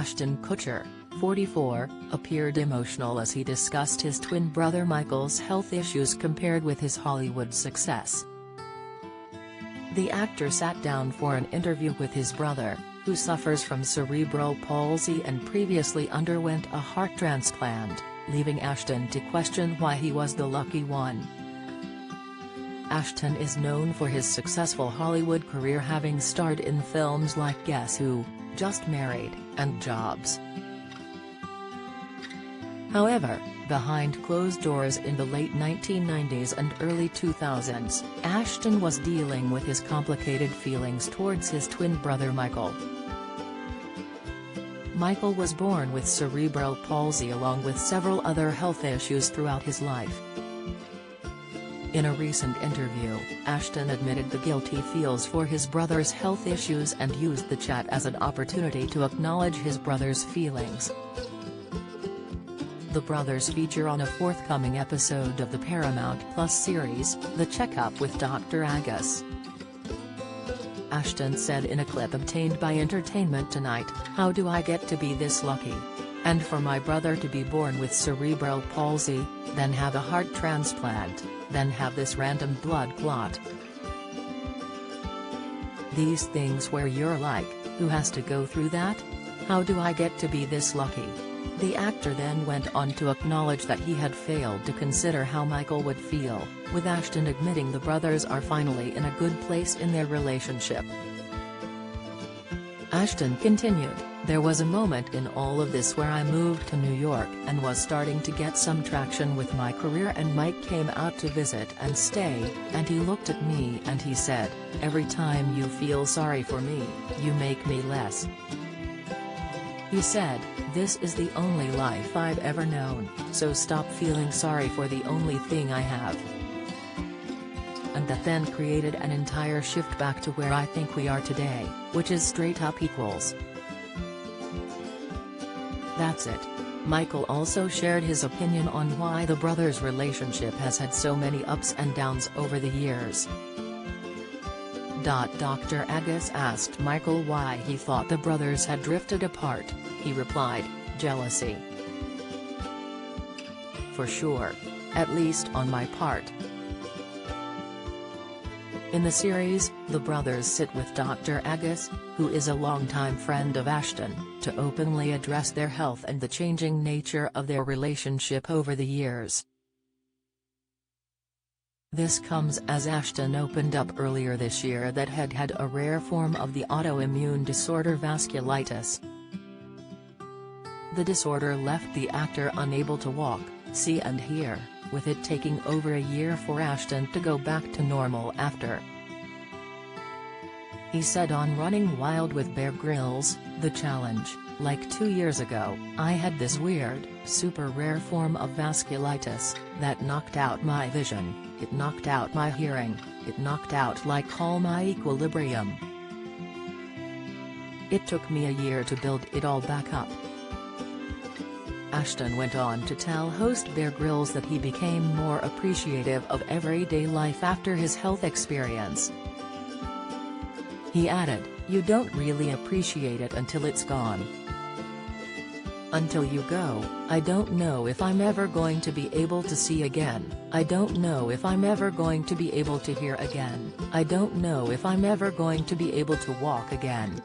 Ashton Kutcher, 44, appeared emotional as he discussed his twin brother Michael's health issues compared with his Hollywood success. The actor sat down for an interview with his brother, who suffers from cerebral palsy and previously underwent a heart transplant, leaving Ashton to question why he was the lucky one. Ashton is known for his successful Hollywood career, having starred in films like Guess Who, Just Married, and Jobs. However, behind closed doors in the late 1990s and early 2000s, Ashton was dealing with his complicated feelings towards his twin brother Michael. Michael was born with cerebral palsy along with several other health issues throughout his life. In a recent interview, Ashton admitted the guilt he feels for his brother's health issues and used the chat as an opportunity to acknowledge his brother's feelings. The brothers feature on a forthcoming episode of the Paramount Plus series, The Checkup with Dr. Agus. Ashton said in a clip obtained by Entertainment Tonight, "How do I get to be this lucky? And for my brother to be born with cerebral palsy, then have a heart transplant, then have this random blood clot. These things where you're like, who has to go through that? How do I get to be this lucky?" The actor then went on to acknowledge that he had failed to consider how Michael would feel, with Ashton admitting the brothers are finally in a good place in their relationship. Ashton continued, "There was a moment in all of this where I moved to New York and was starting to get some traction with my career, and Mike came out to visit and stay, and he looked at me and he said, 'Every time you feel sorry for me, you make me less.' He said, 'This is the only life I've ever known, so stop feeling sorry for the only thing I have.' And that then created an entire shift back to where I think we are today, which is straight up equals. That's it." Michael also shared his opinion on why the brothers' relationship has had so many ups and downs over the years. Dr. Agus asked Michael why he thought the brothers had drifted apart. He replied, "Jealousy. For sure. At least on my part." In the series, the brothers sit with Dr. Agus, who is a longtime friend of Ashton, to openly address their health and the changing nature of their relationship over the years. This comes as Ashton opened up earlier this year that had a rare form of the autoimmune disorder vasculitis. The disorder left the actor unable to walk, see and hear, with it taking over a year for Ashton to go back to normal after. He said on Running Wild with Bear Grylls, "The challenge, like 2 years ago, I had this weird, super rare form of vasculitis, that knocked out my vision, it knocked out my hearing, it knocked out like all my equilibrium. It took me a year to build it all back up." Ashton went on to tell host Bear Grylls that he became more appreciative of everyday life after his health experience. He added, "You don't really appreciate it until it's gone. Until you go, I don't know if I'm ever going to be able to see again, I don't know if I'm ever going to be able to hear again, I don't know if I'm ever going to be able to walk again."